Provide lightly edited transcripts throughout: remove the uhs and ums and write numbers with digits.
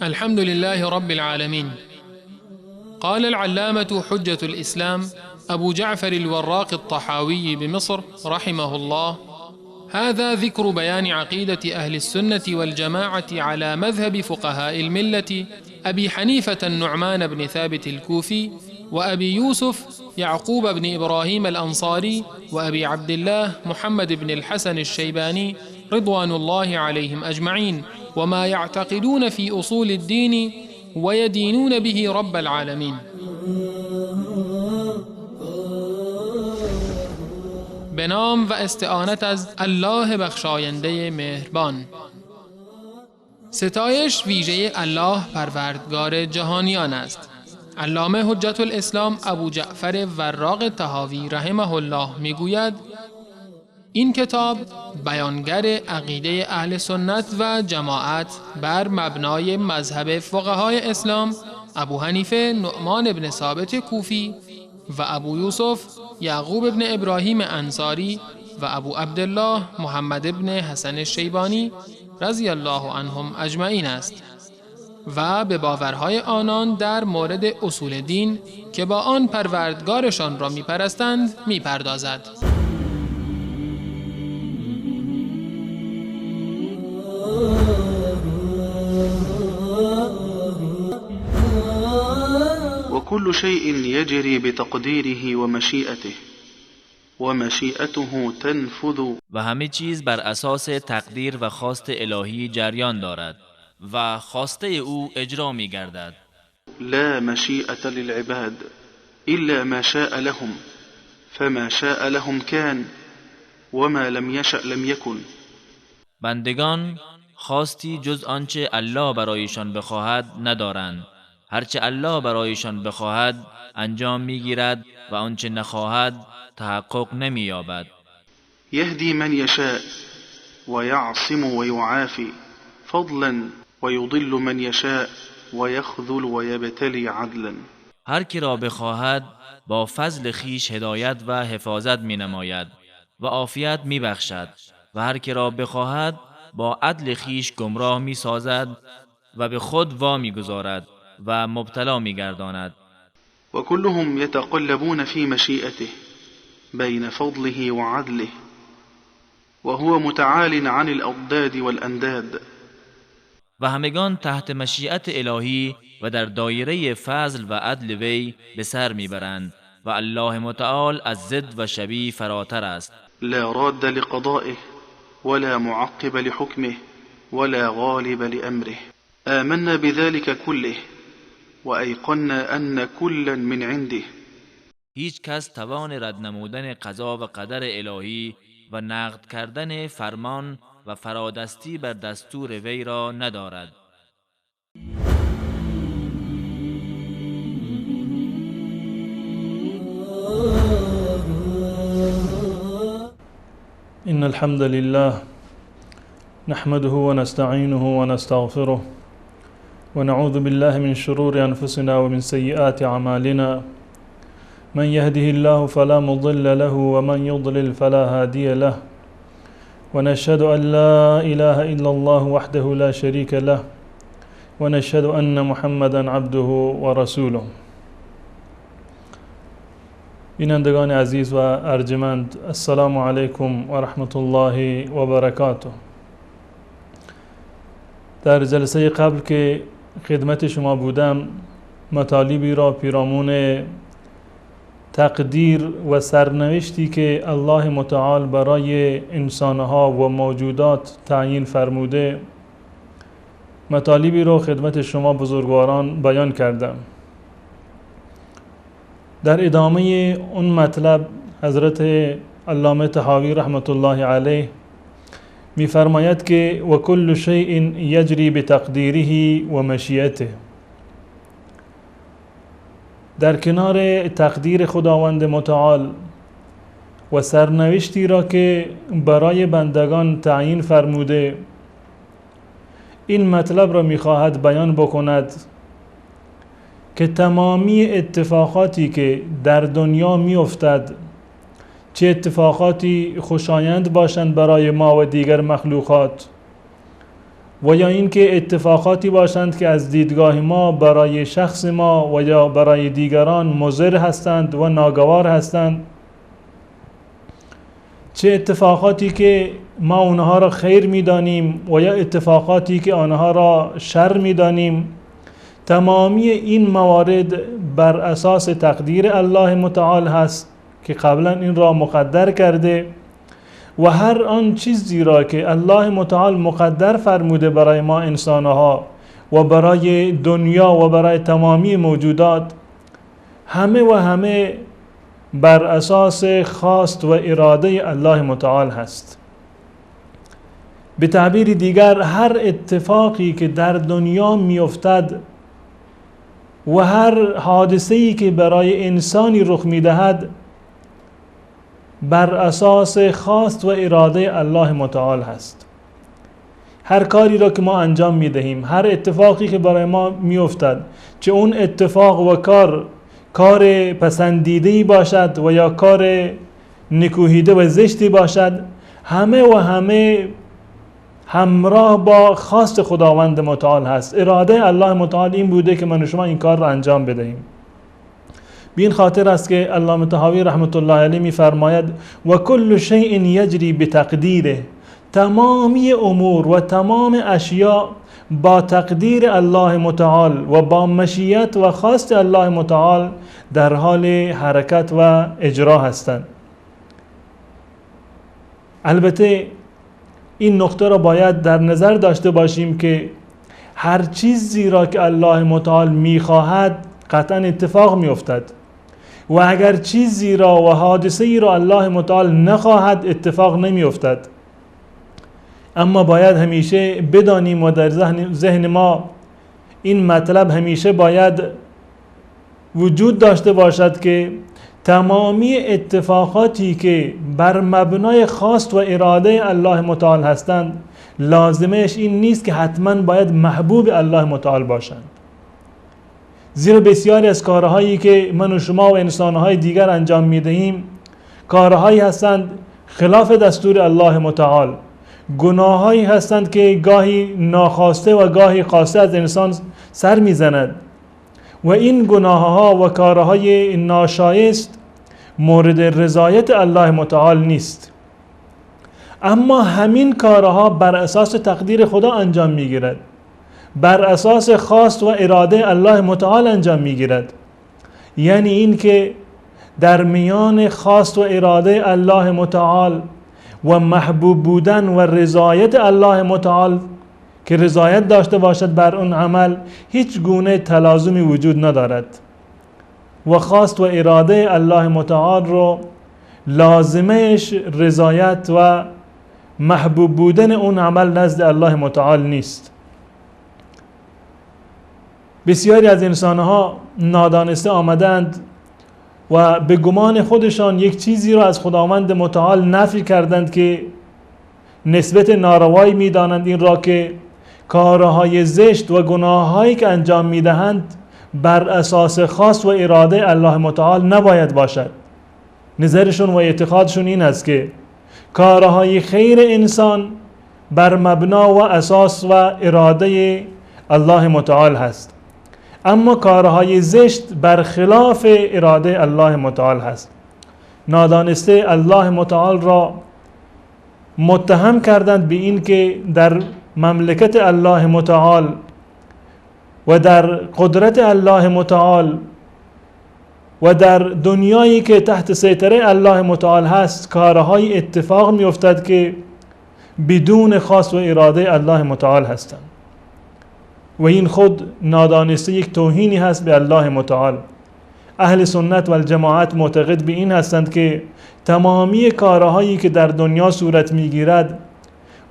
الحمد لله رب العالمين. قال العلامة حجة الإسلام أبو جعفر الوراق الطحاوي بمصر رحمه الله: هذا ذكر بيان عقيدة أهل السنة والجماعة على مذهب فقهاء الملة أبي حنيفة النعمان بن ثابت الكوفي، وأبي يوسف يعقوب بن إبراهيم الأنصاري، وأبي عبد الله محمد بن الحسن الشيباني رضوان الله عليهم أجمعين، وما يعتقدون في أصول الدين ويدينون به رب العالمين. به نام و استعانت از الله بخشاینده مهربان. ستایش ویژه الله پروردگار جهانیان است. علامه حجت الاسلام ابو جعفر وراق طحاوی رحمه الله میگوید: این کتاب بیانگر عقیده اهل سنت و جماعت بر مبنای مذهب فقهای اسلام ابو حنیفه نعمان بن ثابت کوفی و ابو یوسف یعقوب بن ابراهیم انصاری و ابو عبدالله محمد بن حسن الشیبانی رضی الله عنهم اجمعین است و به باورهای آنان در مورد اصول دین که با آن پروردگارشان را میپرستند میپردازد. وكل شيء يجري بتقديره ومشيئته ومشيئته تنفذ، و همه چیز بر اساس تقدیر و خواست الهی جریان دارد و خواسته او اجرا می گردد. لا مشيئة للعباد إلا ما شاء لهم فما شاء لهم كان وما لم يشأ لم يكن. بندگان خواستی جز آنچه الله برایشان بخواهد ندارند. هرچه الله برایشان بخواهد انجام میگیرد و آنچه نخواهد تحقق نمییابد. يهدي من يشاء ويعصم ويعافي فضلا ويضل من يشاء ويخذل ويبتلي عدلا. هر کی را بخواهد با فضل خیش هدایت و حفاظت می نماید و عافیت می بخشد و هر کی را بخواهد با عدل خیش گمراه می سازد و به خود وامی گذارد و مبتلا می گرداند. وكلهم يتقلبون في مشيئته بين فضله وعدله وهو متعال عن الأضداد والأنداد. و همگان تحت مشیت الهی و در دایره فضل و عدل وی به سر میبرند و الله متعال از ضد و شبیه فراتر است. لا راد لقضائه ولا معقب لحكمه ولا غالب لأمره. آمنا بذلك كله وأيقنا أن كلا من عنده. هیچ کس توان رد نمودن قضا و قدر الهی و نقد کردن فرمان و فرادستی بر دستور وی را ندارد. إن الحمد لله نحمده ونستعينه ونستغفره ونعوذ بالله من شرور أنفسنا ومن سيئات أعمالنا. من يهده الله فلا مضل له ومن يضلل فلا هادي له، ونشهد أن لا إله إلا الله وحده لا شريك له، ونشهد أن محمدا عبده ورسوله. بینندگان عزیز و ارجمند، السلام علیکم و رحمت الله و برکاته. در جلسه قبل که خدمت شما بودم مطالبی را پیرامون تقدیر و سرنوشتی که الله متعال برای انسانها و موجودات تعیین فرموده مطالبی را خدمت شما بزرگواران بیان کردم. در ادامه اون مطلب حضرت علامه طحاوی رحمت الله علیه می‌فرماید که و کل شیء یجری بتقدیره و مشیئته. در کنار تقدیر خداوند متعال و سرنوشتی را که برای بندگان تعیین فرموده، این مطلب را می‌خواهد بیان بکند که تمامی اتفاقاتی که در دنیا می‌افتد، چه اتفاقاتی خوشایند باشند برای ما و دیگر مخلوقات و یا اینکه اتفاقاتی باشند که از دیدگاه ما برای شخص ما و یا برای دیگران مضر هستند و ناگوار هستند، چه اتفاقاتی که ما اونها را خیر می‌دانیم و یا اتفاقاتی که آنها را شر می‌دانیم، تمامی این موارد بر اساس تقدیر الله متعال هست که قبلا این را مقدر کرده و هر آن چیزی را که الله متعال مقدر فرموده برای ما انسانها و برای دنیا و برای تمامی موجودات، همه بر اساس خواست و اراده الله متعال هست. به تعبیر دیگر هر اتفاقی که در دنیا میافتد و هر حادثه‌ای که برای انسانی رخ میدهد بر اساس خواست و اراده الله متعال هست. هر کاری را که ما انجام میدهیم، هر اتفاقی که برای ما میافتد، چه اون اتفاق و کار پسندیده‌ای باشد و یا کار نکوهیده و زشتی باشد، همه همراه با خواست خداوند متعال هست. اراده الله متعال این بوده که من و شما این کار را انجام بدهیم. به این خاطر است که علامه طحاوی رحمت الله علیه می‌فرماید و کل شیء یجری بتقدیره، تمامی امور و تمام اشیاء با تقدیر الله متعال و با مشیت و خواست الله متعال در حال حرکت و اجرا هستند. البته این نقطه را باید در نظر داشته باشیم که هر چیزی را که الله متعال میخواهد قطعا اتفاق میافتد و اگر چیزی را و حادثه‌ای را الله متعال نخواهد اتفاق نمیافتد. اما باید همیشه بدانیم و در ذهن ما این مطلب همیشه باید وجود داشته باشد که تمامی اتفاقاتی که بر مبنای خواست و اراده الله متعال هستند لازمش این نیست که حتما باید محبوب الله متعال باشند، زیرا بسیاری از کارهایی که من و شما و انسانهای دیگر انجام میدهیم کارهایی هستند خلاف دستور الله متعال، گناهایی هستند که گاهی ناخواسته و گاهی خواسته از انسان سر میزند و این گناهها و کارهای ناشایست مورد رضایت الله متعال نیست. اما همین کارها بر اساس تقدیر خدا انجام میگیرد، بر اساس خواست و اراده الله متعال انجام میگیرد. یعنی این که در میان خواست و اراده الله متعال و محبوب بودن و رضایت الله متعال که رضایت داشته باشد بر اون عمل هیچ گونه تلازمی وجود ندارد و خواست و اراده الله متعال رو لازمش رضایت و محبوب بودن اون عمل نزد الله متعال نیست. بسیاری از انسانها نادانسته آمدند و به گمان خودشان یک چیزی را از خداوند متعال نفی کردند که نسبت ناروایی می‌دانند این را که کارهای زشت و گناهایی که انجام می‌دهند بر اساس خواست و اراده الله متعال نباید باشد. نظرشون و اعتقادشون این است که کارهای خیر انسان بر مبنا و اساس و اراده الله متعال هست، اما کارهای زشت بر خلاف اراده الله متعال هست. نادانسته الله متعال را متهم کردند به این که در مملکت الله متعال و در قدرت الله متعال و در دنیایی که تحت سیطره الله متعال هست کارهای اتفاق می افتد که بدون خواست و اراده الله متعال هستند و این خود نادانسته یک توهینی هست به الله متعال. اهل سنت و الجماعت معتقد به این هستند که تمامی کارهایی که در دنیا صورت میگیرد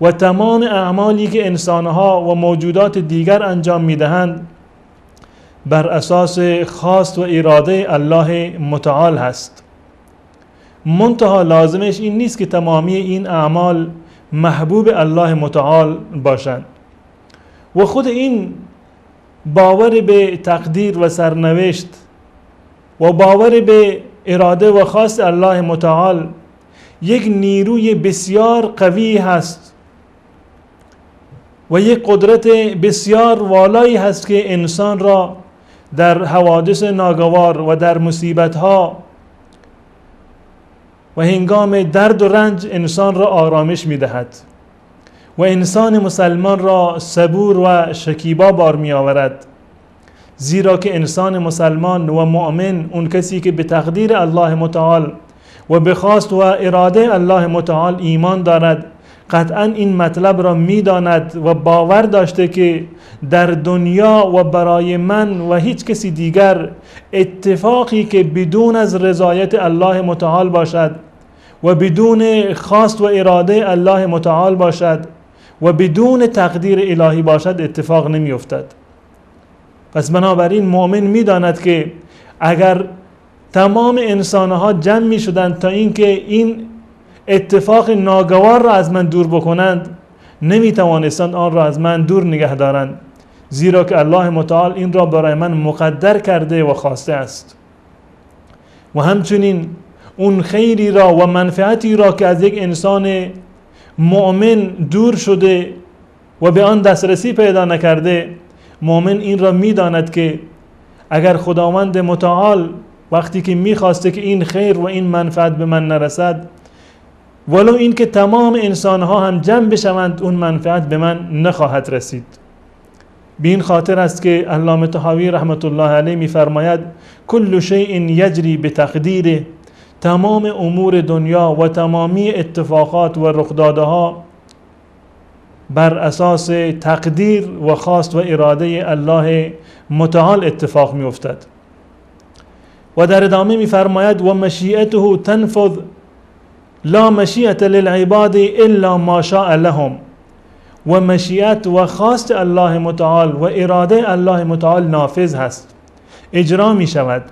و تمام اعمالی که انسانها و موجودات دیگر انجام میدهند بر اساس خواست و اراده الله متعال هست. منتها لازمش این نیست که تمامی این اعمال محبوب الله متعال باشند و خود این باور به تقدیر و سرنوشت و باور به اراده و خواست الله متعال یک نیروی بسیار قوی هست و یک قدرت بسیار والایی هست که انسان را در حوادث ناگوار و در مصیبت‌ها و هنگام درد و رنج انسان را آرامش می‌دهد و انسان مسلمان را صبور و شکیبا بار می‌آورد، زیرا که انسان مسلمان و مؤمن، اون کسی که به تقدیر الله متعال و به خواست و اراده الله متعال ایمان دارد، قطعا این مطلب را می‌داند و باور داشته که در دنیا و برای من و هیچ کسی دیگر اتفاقی که بدون از رضایت الله متعال باشد و بدون خواست و اراده الله متعال باشد و بدون تقدیر الهی باشد اتفاق نمی افتد. پس بنابراین مؤمن می‌داند که اگر تمام انسانها جمع می شدند تا اینکه این اتفاق ناگوار را از من دور بکنند، نمی توانستند آن را از من دور نگه دارند، زیرا که الله متعال این را برای من مقدر کرده و خواسته است. و همچنین اون خیری را و منفعتی را که از یک انسان مؤمن دور شده و به آن دسترسی پیدا نکرده، مؤمن این را می داند که اگر خداوند متعال وقتی که می خواسته که این خیر و این منفعت به من نرسد، ولو این که تمام انسانها هم جمع بشوند، اون منفعت به من نخواهد رسید. به این خاطر است که علامه طحاوی رحمت الله علیه می فرماید کل شیء یجری بتقدیره، تمام امور دنیا و تمامی اتفاقات و رخدادها بر اساس تقدیر و خواست و اراده الله متعال اتفاق می افتد. و در ادامه می فرماید و مشیئته تنفذ لا مشیئت للعباد الا ما شاء لهم، و مشیئت و خواست الله متعال و اراده الله متعال نافذ هست، اجرا می شود.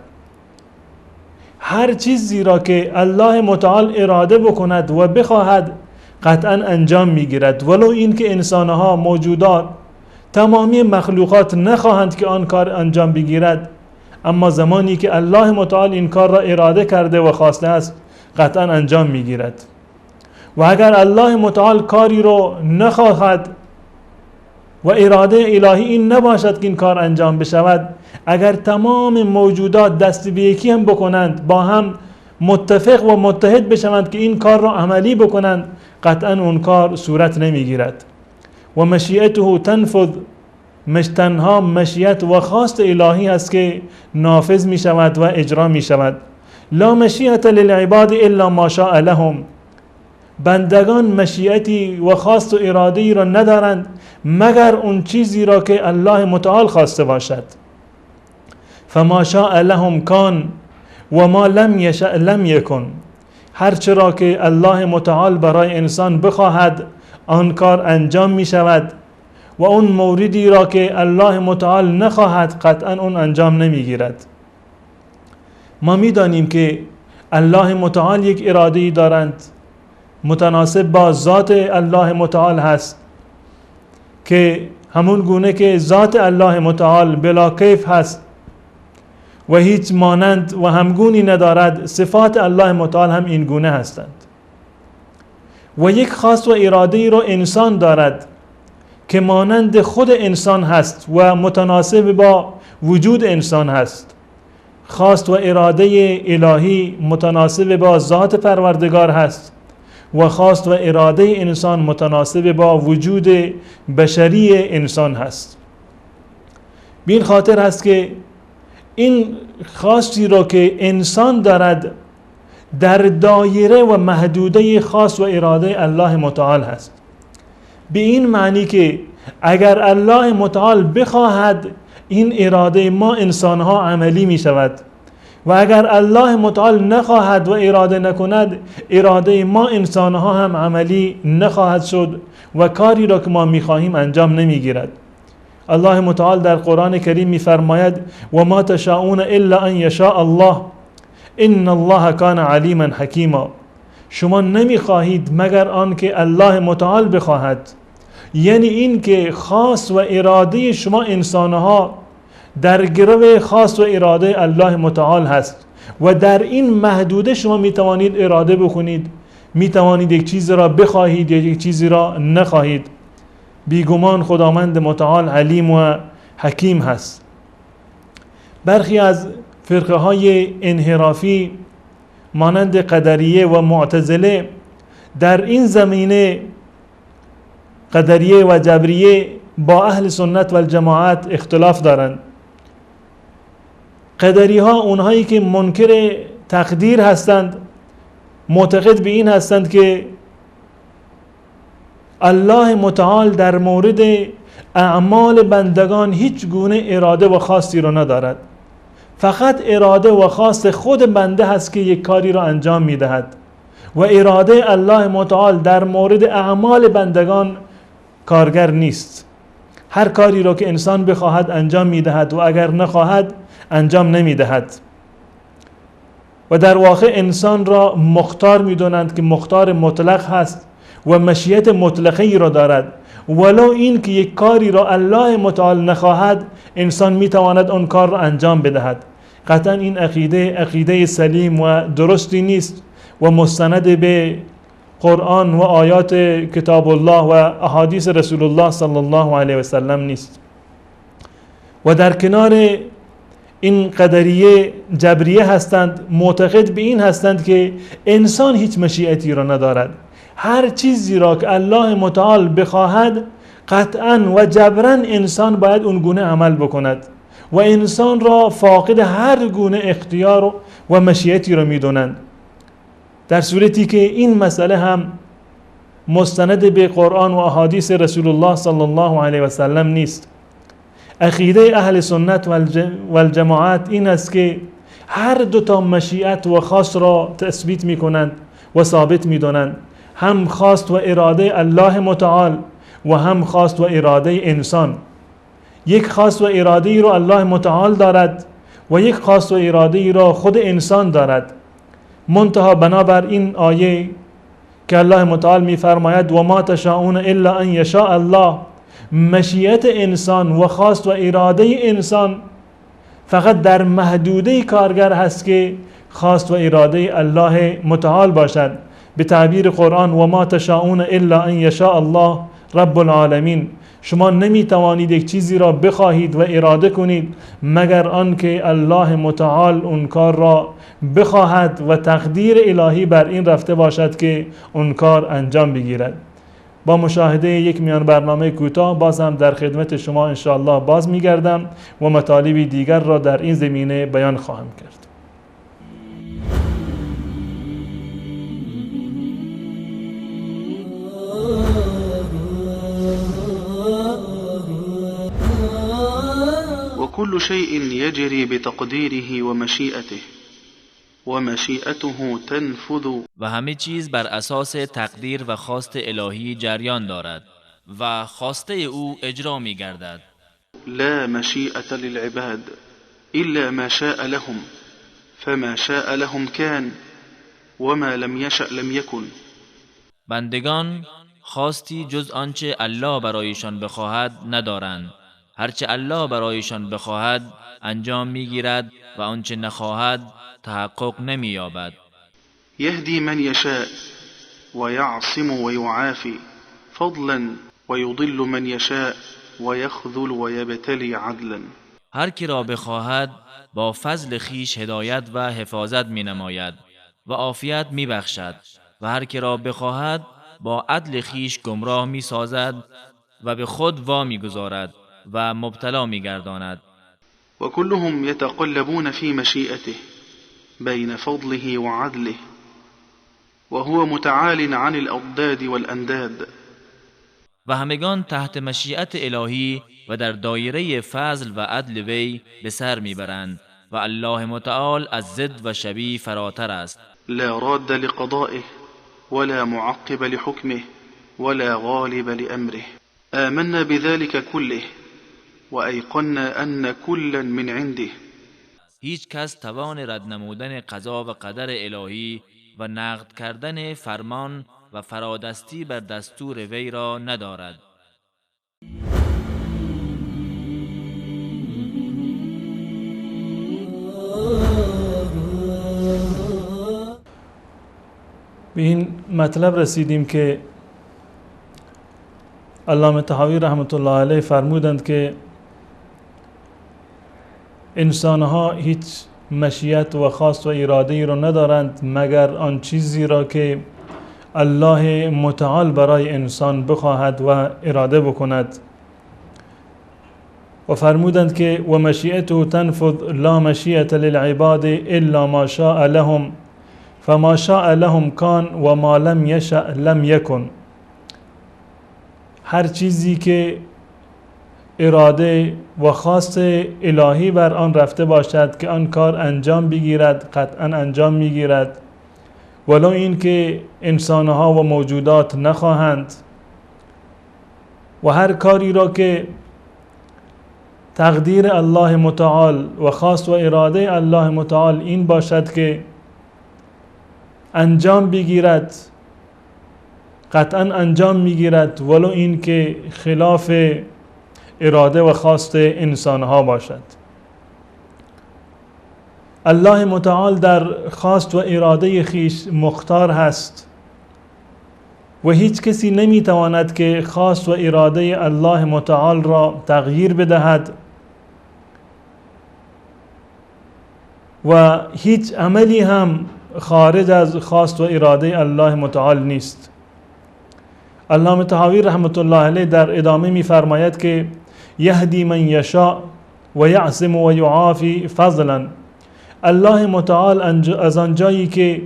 هر چیزی را که الله متعال اراده بکند و بخواهد قطعا انجام می گیرد، ولو این که انسانها موجودات تمامی مخلوقات نخواهند که آن کار انجام بگیرد، اما زمانی که الله متعال این کار را اراده کرده و خواسته است قطعا انجام می گیرد. و اگر الله متعال کاری رو نخواهد و اراده الهی این نباشد که این کار انجام بشود، اگر تمام موجودات دست به یکی هم بکنند، با هم متفق و متحد بشوند که این کار را عملی بکنند، قطعا اون کار صورت نمی گیرد. و مشیئته تنفذ، تنها مشیت و خواست الهی است که نافذ می شود و اجرا می شود. لا مشیت للعباد الا ما شاء لهم، بندگان مشیتی و خواست و اراده‌ای را ندارند مگر اون چیزی را که الله متعال خواسته باشد. فما شاء لهم کان و ما لم یشأ لم یکن، هر چرا که الله متعال برای انسان بخواهد آن کار انجام می شود و اون موردی را که الله متعال نخواهد قطعا اون انجام نمی گیرد. ما می دانیم که الله متعال یک اراده‌ای دارند متناسب با ذات الله متعال هست، که همون گونه که ذات الله متعال بلا کیف هست و هیچ مانند و همگونی ندارد، صفات الله متعال هم این گونه هستند. و یک خواست و اراده‌ای را انسان دارد که مانند خود انسان هست و متناسب با وجود انسان هست. خواست و اراده الهی متناسب با ذات پروردگار هست و خواست و اراده انسان متناسب با وجود بشری انسان هست. به این خاطر هست که این خواستی را که انسان دارد در دایره و محدوده خواست و اراده الله متعال هست. به این معنی که اگر الله متعال بخواهد این اراده ما انسانها عملی می شود و اگر الله متعال نخواهد و اراده نکند، اراده ما انسانها هم عملی نخواهد شد و کاری را که ما می خواهیم انجام نمی گیرد. الله متعال در قرآن کریم می فرماید و ما تشاءون الا ان یشاء الله ان الله کان علیما حکیما، شما نمی خواهید مگر آن که الله متعال بخواهد. یعنی این که خاص و اراده شما انسانها در گرو خاص و اراده الله متعال هست و در این محدوده شما می توانید اراده بکنید، می توانید یک چیز را بخواهید یا یک چیزی را نخواهید. بیگمان خداوند متعال علیم و حکیم هست. برخی از فرقه های انحرافی مانند قدریه و معتزله در این زمینه، قدریه و جبریه، با اهل سنت و الجماعت اختلاف دارند. قدری ها اونهایی که منکر تقدیر هستند، معتقد به این هستند که الله متعال در مورد اعمال بندگان هیچ گونه اراده و خواستی رو ندارد. فقط اراده و خواست خود بنده هست که یک کاری را انجام میدهد و اراده الله متعال در مورد اعمال بندگان کارگر نیست. هر کاری را که انسان بخواهد انجام میدهد و اگر نخواهد انجام نمیدهد. و در واقع انسان را مختار میدونند که مختار مطلق هست و مشیت مطلقی را دارد. ولو این که یک کاری را الله متعال نخواهد، انسان میتواند اون کار را انجام بدهد. قطعا این عقیده سلیم و درستی نیست و مستند به قرآن و آیات کتاب الله و احادیث رسول الله صلی الله علیه و سلم نیست. و در کنار این قدریه جبریه هستند، معتقد به این هستند که انسان هیچ مشیتی را ندارد. هر چیزی را که الله متعال بخواهد قطعا و جبرا انسان باید اون گونه عمل بکند و انسان را فاقد هر گونه اختیار و مشیتی را میدونند، در صورتی که این مسئله هم مستند به قرآن و احادیث رسول الله صلی الله علیه و سلم نیست. عقیده اهل سنت و الجماعت این است که هر دو تا مشیت و خواست را تثبیت می کنند و ثابت می دانند، هم خواست و اراده الله متعال و هم خواست و اراده انسان. یک خواست و اراده ای را الله متعال دارد و یک خواست و اراده ای را خود انسان دارد. منتها بنابر این آیه که الله متعال می فرماید و ما تشاءون الا ان یشاء الله، مشیت انسان و خواست و اراده انسان فقط در محدوده کارگر هست که خواست و اراده الله متعال باشد. به تعبیر قرآن و ما تشاءون الا ان یشاء الله رب العالمین، شما نمی توانید یک چیزی را بخواهید و اراده کنید مگر آنکه الله متعال اون کار را بخواهد و تقدیر الهی بر این رفته باشد که اون کار انجام بگیرد. با مشاهده یک میان برنامه کوتاه باز هم در خدمت شما انشاءالله باز میگردم و مطالبی دیگر را در این زمینه بیان خواهم کرد. وكل شيء يجري بتقديره ومشيئته ومشيئته تنفذ، و همه چیز بر اساس تقدیر و خواست الهی جریان دارد و خواسته او اجرا می گردد. لا مشيئة للعباد إلا ما شاء لهم فما شاء لهم كان وما لم يشأ لم يكن. بندگان خواستی جز آنچه الله برایشان بخواهد ندارند. هرچه الله برایشان بخواهد انجام میگیرد و آنچه نخواهد تحقق نمییابد. يهدي من يشاء ويعصم ويعافي فضلا ويضل من يشاء ويخذل ويبتلي عدلا. هر کی را بخواهد با فضل خیش هدایت و حفاظت می نماید و عافیت می بخشد و هر کی را بخواهد با عدل خیش گمراه می سازد و به خود وامی گذارد و مبتلا می گرداند. وكلهم يتقلبون في مشيئته بين فضله وعدله وهو متعال عن الأضداد والأنداد. و همگان تحت مشیت الهی و در دایره فضل و عدل وی به سر میبرند و الله متعال از ضد و شبیه فراتر است. لا راد لقضائه ولا معقب لحكمه ولا غالب لأمره. آمنا بذلك كله وأيقنا أن كلا من عنده. هیچ کس توان رد نمودن قضا و قدر الهی و نقد کردن فرمان و فرادستی بر دستور وی را ندارد. به این مطلب رسیدیم که علامه طحاوی رحمت الله علیه فرمودند که انسانها هیچ مشیت و خواست و اراده ای را ندارند مگر آن چیزی را که الله متعال برای انسان بخواهد و اراده بکند. و فرمودند که و مشیئته تنفذ لا مشیئة للعباد الا ما شاء لهم فما شاء لهم کان و ما لم یشأ لم یکن. هر چیزی که اراده و خواست الهی بر آن رفته باشد که آن کار انجام بگیرد قطعا انجام میگیرد، ولو این که انسانها و موجودات نخواهند. و هر کاری را که تقدیر الله متعال و خواست و اراده الله متعال این باشد که انجام بگیرد قطعا انجام میگیرد، ولو این که خلاف اراده و خواست انسانها باشد. الله متعال در خواست و اراده خیش مختار هست و هیچ کسی نمیتواند که خواست و اراده الله متعال را تغییر بدهد و هیچ عملی هم خارج از خواست و اراده الله متعال نیست. علامه طحاوی رحمت الله علیه در ادامه می‌فرماید که یهدی من یشاء و یعصم و یعافی فضلا. الله متعال از آنجایی که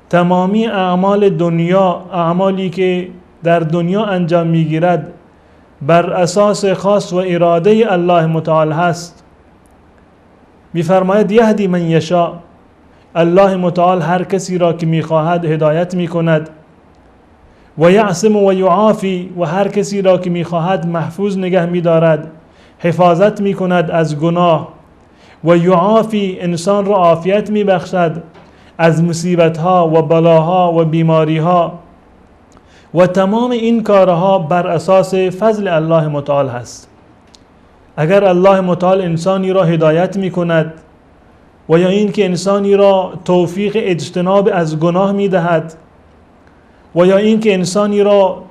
تمامی اعمال دنیا، اعمالی که در دنیا انجام میگیرد بر اساس خواست و اراده الله متعال هست، می‌فرماید یهدی من یشاء، الله متعال هر کسی را که میخواهد هدایت میکند، و یعصم و یعافی، و هر کسی را که میخواهد محفوظ نگه میدارد، حفاظت میکند از گناه، و یعافی انسان را عافیت میبخشد از مصیبتها و بلاها و بیماریها. و تمام این کارها بر اساس فضل الله متعال هست. اگر الله متعال انسانی را هدایت میکند و یا این که انسانی را توفیق اجتناب از گناه میدهد و یا این که انسانی را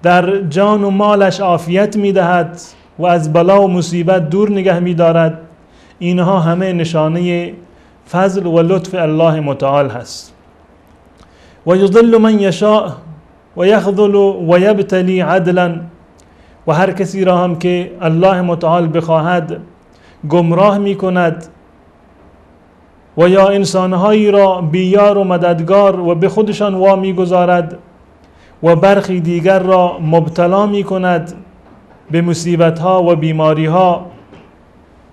در جان و مالش عافیت میدهد و از بلا و مصیبت دور نگه میدارد، اینها همه نشانه فضل و لطف الله متعال هست. و یضل من یشاء و یخذل و یبتلی عدلا، و هر کسی را هم که الله متعال بخواهد گمراه می کند و یا انسانهایی را بیار و مددگار و به خودشان وامی گذارد و برخی دیگر را مبتلا می کند به مصیبتها و بیماریها.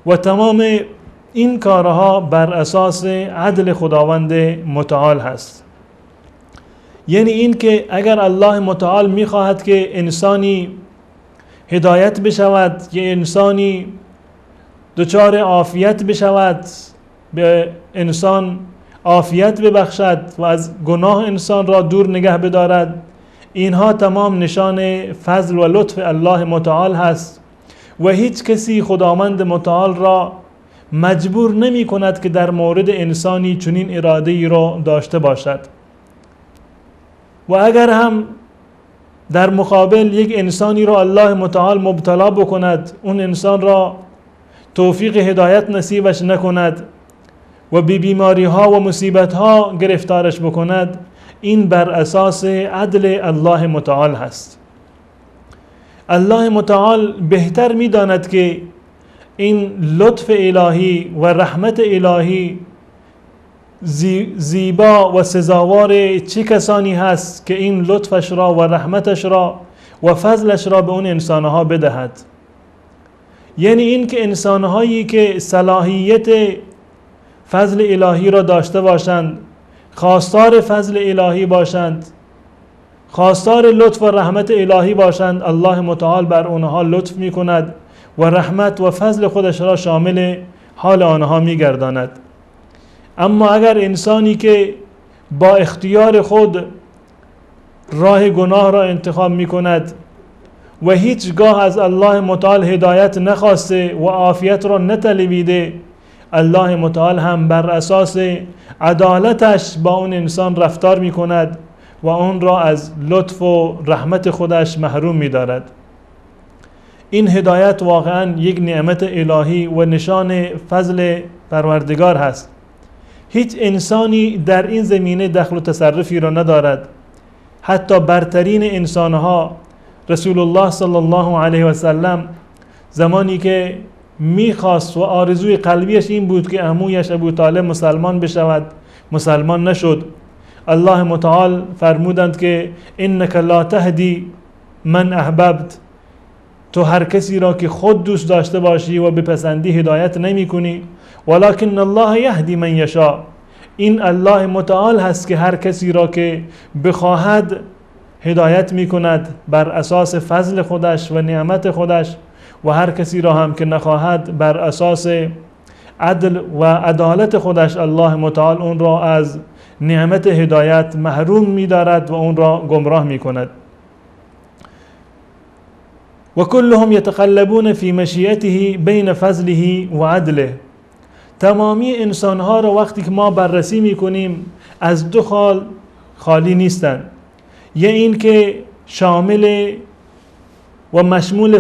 و تمام این کارها بر اساس عدل خداوند متعال هست. یعنی این که اگر الله متعال می خواهد که انسانی هدایت بشود، که انسانی دچار عافیت بشود، به انسان عافیت ببخشد و از گناه انسان را دور نگه بدارد، اینها تمام نشان فضل و لطف الله متعال هست و هیچ کسی خداوند متعال را مجبور نمی کند که در مورد انسانی چنین اراده ای را داشته باشد. و اگر هم در مقابل یک انسانی را الله متعال مبتلا بکند، اون انسان را توفیق هدایت نصیبش نکند و به بیماری ها و مصیبت ها گرفتارش بکند، این بر اساس عدل الله متعال هست. الله متعال بهتر می داند که این لطف الهی و رحمت الهی زیبا و سزاوار چه کسانی هست که این لطفش را و رحمتش را و فضلش را به اون انسانها بدهد. یعنی این که انسانهایی که صلاحیت فضل الهی را داشته باشند، خواستار فضل الهی باشند، خواستار لطف و رحمت الهی باشند، الله متعال بر اونها لطف می کند و رحمت و فضل خودش را شامل حال آنها می گرداند. اما اگر انسانی که با اختیار خود راه گناه را انتخاب می کند و هیچگاه از الله متعال هدایت نخواسته و عافیت را نطلبیده، الله متعال هم بر اساس عدالتش با اون انسان رفتار می کند و اون را از لطف و رحمت خودش محروم می دارد. این هدایت واقعا یک نعمت الهی و نشان فضل پروردگار هست. هیچ انسانی در این زمینه دخل و تصرفی را ندارد. حتی برترین انسانها رسول الله صلی الله علیه و سلم زمانی که میخواست و آرزوی قلبیش این بود که عمویش ابو طالب مسلمان بشود، مسلمان نشد. الله متعال فرمودند که انک لا تهدی من احببت، تو هر کسی را که خود دوست داشته باشی و بپسندی هدایت نمی کنی، ولکن الله یهدی من یشاء. این الله متعال هست که هر کسی را که بخواهد هدایت می کند بر اساس فضل خودش و نعمت خودش، و هر کسی را هم که نخواهد بر اساس عدل و عدالت خودش الله متعال اون را از نعمت هدایت محروم می دارد و اون را گمراه می کند. و كلهم يتقلبون في مشیئته بین فضله و عدله. تمامی انسانها را وقتی که ما بررسی می کنیم از دو حال خالی نیستند. یا این که شامل و مشمول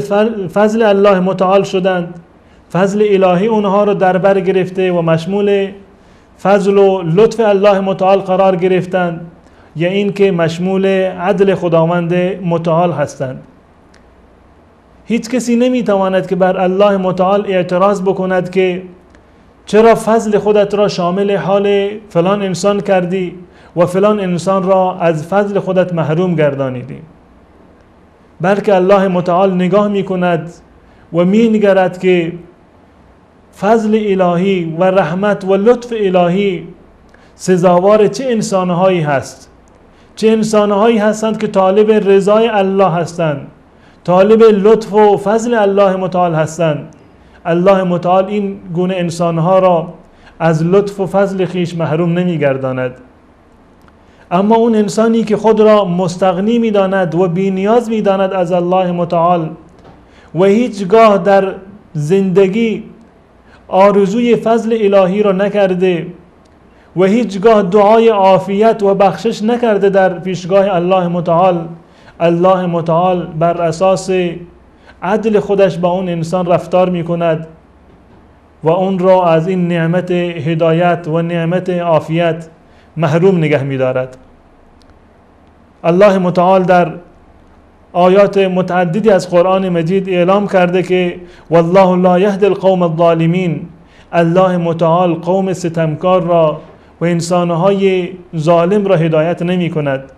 فضل الله متعال شدند، فضل الهی اونها رو در بر گرفته و مشمول فضل و لطف الله متعال قرار گرفتند، یا این که مشمول عدل خداوند متعال هستند. هیچ کسی نمیتواند که بر الله متعال اعتراض بکند که چرا فضل خودت را شامل حال فلان انسان کردی و فلان انسان را از فضل خودت محروم گردانیدی. بلکه الله متعال نگاه میکند و مینگرد که فضل الهی و رحمت و لطف الهی سزاوار چه انسانهایی هست، چه انسانهایی هستند که طالب رضای الله هستند، طالب لطف و فضل الله متعال هستند. الله متعال این گونه انسانها را از لطف و فضل خیش محروم نمیگرداند. اما اون انسانی که خود را مستغنی میداند و بی نیاز میداند از الله متعال و هیچگاه در زندگی آرزوی فضل الهی را نکرده و هیچگاه دعای عافیت و بخشش نکرده در پیشگاه الله متعال، الله متعال بر اساس عدل خودش با اون انسان رفتار می کند و اون را از این نعمت هدایت و نعمت عافیت محروم نگه می دارد. الله متعال در آیات متعددی از قرآن مجید اعلام کرده که والله لا یهدی القوم الظالمین، الله متعال قوم ستمکار را و انسانهای ظالم را هدایت نمی کند.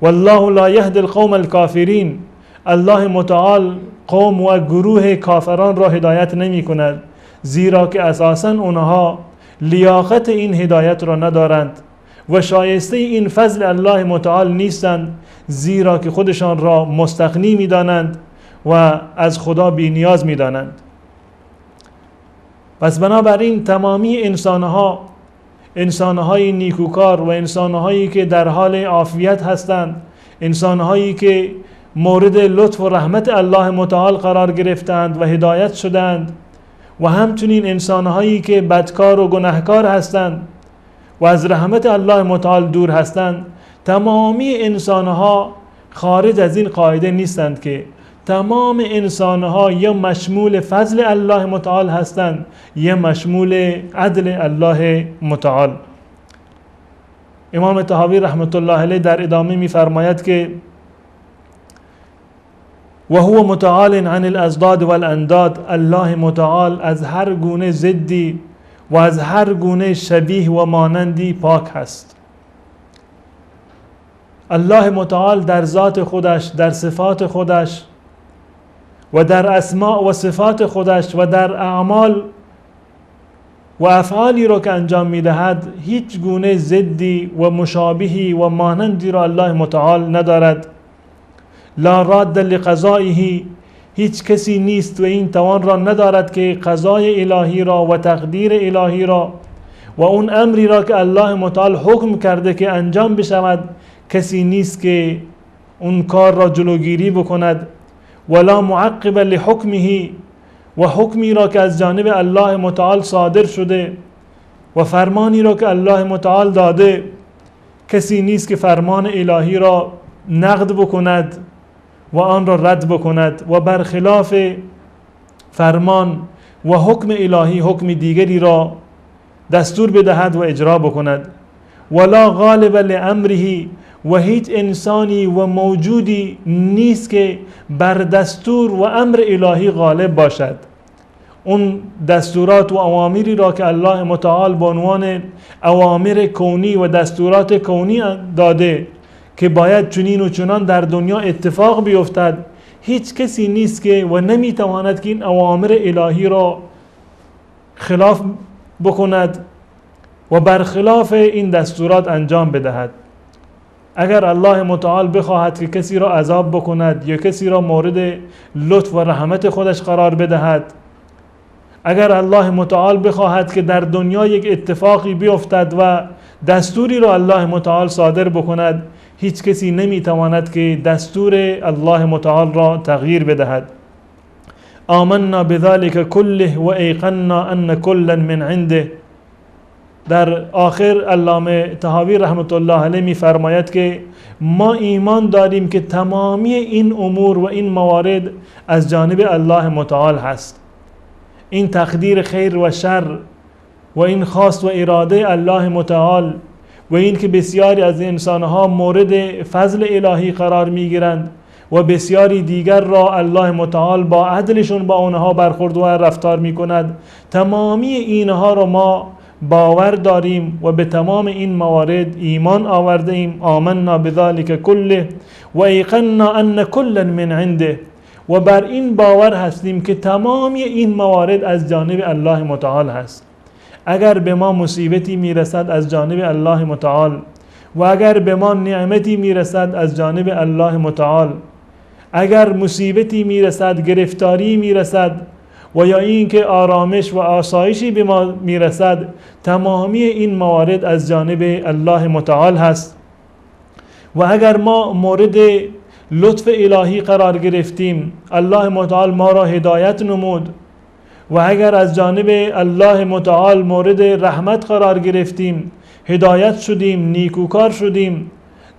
والله لا یهدی القوم الکافرین، الله متعال قوم و گروه کافران را هدایت نمی کند، زیرا که اساساً اونها لیاقت این هدایت را ندارند و شایسته این فضل الله متعال نیستند، زیرا که خودشان را مستغنی می دانند و از خدا بی نیاز می دانند. پس بنابراین تمامی انسانهای نیکوکار و انسانهایی که در حال عافیت هستند، انسانهایی که مورد لطف و رحمت الله متعال قرار گرفتند و هدایت شدند، و همچنین انسانهایی که بدکار و گناهکار هستند و از رحمت الله متعال دور هستند، تمامی انسانها خارج از این قاعده نیستند که تمام انسانها یا مشمول فضل الله متعال هستند یا مشمول عدل الله متعال. امام طحاوی رحمت الله علیه در ادامه می فرماید که و هو متعال عن الاضداد والانداد، الله متعال از هر گونه ضدی و از هر گونه شبیه و مانندی پاک هست. الله متعال در ذات خودش، در صفات خودش و در اسماء و صفات خودش و در اعمال و افعالی را که انجام میدهد هیچ گونه ضدی و مشابهی و مانندی را الله متعال ندارد. لا راد لقضائه، هیچ کسی نیست و این توان را ندارد که قضای الهی را و تقدیر الهی را و اون امری را که الله متعال حکم کرده که انجام بشود کسی نیست که اون کار را جلوگیری بکند. ولا معقب لحکمه، و حکمی را که از جانب الله متعال صادر شده و فرمانی را که الله متعال داده کسی نیست که فرمان الهی را نقد بکند و آن را رد بکند و برخلاف فرمان و حکم الهی حکم دیگری را دستور بدهد و اجرا بکند. ولا غالب لامره، و هیچ انسانی و موجودی نیست که بر دستور و امر الهی غالب باشد. اون دستورات و اوامری را که الله متعال به عنوان اوامر کونی و دستورات کونی داده که باید چنین و چنان در دنیا اتفاق بیفتد، هیچ کسی نیست که و نمیتواند که این اوامر الهی را خلاف بکند و برخلاف این دستورات انجام بدهد. اگر الله متعال بخواهد که کسی را عذاب بکند یا کسی را مورد لطف و رحمت خودش قرار بدهد، اگر الله متعال بخواهد که در دنیا یک اتفاقی بیفتد و دستوری را الله متعال صادر بکند، هیچ کسی نمیتواند که دستور الله متعال را تغییر بدهد. آمنا بذلك كله و ایقنا ان كلا من عنده. در آخر علامه طحاوی رحمت الله علیه می فرماید که ما ایمان داریم که تمامی این امور و این موارد از جانب الله متعال هست. این تقدیر خیر و شر و این خواست و اراده الله متعال و این که بسیاری از انسانها مورد فضل الهی قرار می گیرند و بسیاری دیگر را الله متعال با عدلشون با اونها برخورد و رفتار می کند، تمامی اینها را ما باور داریم و به تمام این موارد ایمان آورده ایم. آمنا بذلك كله و ایقنا ان كلا من عنده. و بر این باور هستیم که تمامی این موارد از جانب الله متعال هست. اگر به ما مصیبتی میرسد از جانب الله متعال و اگر به ما نعمتی میرسد از جانب الله متعال، اگر مصیبتی میرسد، گرفتاری میرسد و یا این که آرامش و آسایشی به ما میرسد، تمامی این موارد از جانب الله متعال هست. و اگر ما مورد لطف الهی قرار گرفتیم، الله متعال ما را هدایت نمود، و اگر از جانب الله متعال مورد رحمت قرار گرفتیم، هدایت شدیم، نیکوکار شدیم،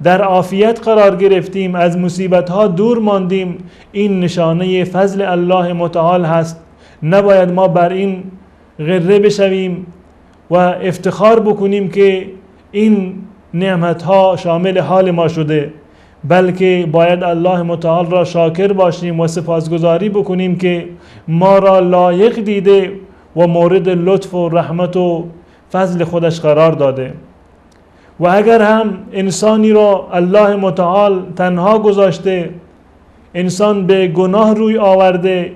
در عافیت قرار گرفتیم، از مصیبت ها دور ماندیم، این نشانه فضل الله متعال هست. نباید ما بر این غره بشویم و افتخار بکنیم که این نعمت ها شامل حال ما شده، بلکه باید الله متعال را شاکر باشیم و سپاسگزاری بکنیم که ما را لایق دیده و مورد لطف و رحمت و فضل خودش قرار داده. و اگر هم انسانی را الله متعال تنها گذاشته، انسان به گناه روی آورده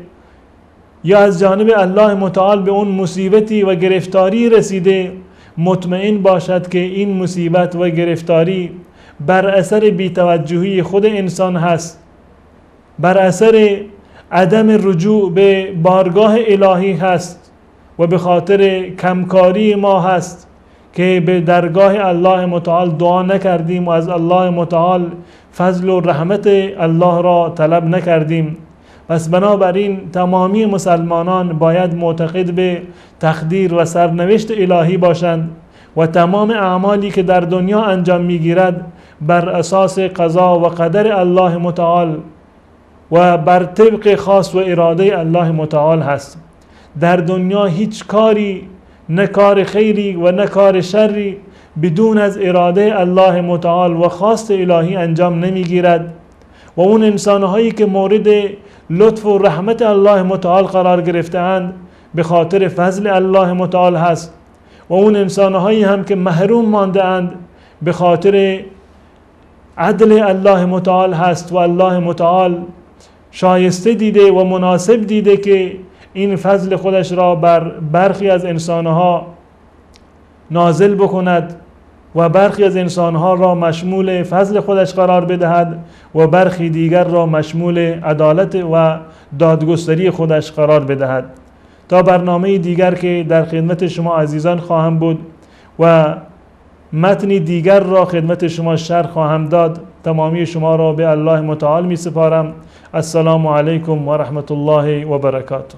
یا از جانب الله متعال به اون مصیبتی و گرفتاری رسیده، مطمئن باشد که این مصیبت و گرفتاری بر اثر بی‌توجهی خود انسان هست، بر اثر عدم رجوع به بارگاه الهی هست و به خاطر کمکاری ما هست که به درگاه الله متعال دعا نکردیم و از الله متعال فضل و رحمت الله را طلب نکردیم. پس بنابراین تمامی مسلمانان باید معتقد به تقدیر و سرنوشت الهی باشند و تمام اعمالی که در دنیا انجام میگیرد بر اساس قضا و قدر الله متعال و بر طبق خاص و اراده الله متعال هست. در دنیا هیچ کاری، نه کار خیری و نه کار شری، بدون از اراده الله متعال و خواست الهی انجام نمیگیرد. و اون انسانهایی که مورد لطف و رحمت الله متعال قرار گرفته‌اند به خاطر فضل الله متعال هست، و اون انسانهایی هم که محروم مانده اند به خاطر عدل الله متعال هست و الله متعال شایسته دیده و مناسب دیده که این فضل خودش را بر برخی از انسانها نازل بکند و برخی از انسانها را مشمول فضل خودش قرار بدهد و برخی دیگر را مشمول عدالت و دادگستری خودش قرار بدهد. تا برنامه دیگر که در خدمت شما عزیزان خواهم بود و متنی دیگر را خدمت شما شرح خواهم داد، تمامی شما را به الله متعال می سپارم. السلام علیکم و رحمت الله و برکاته.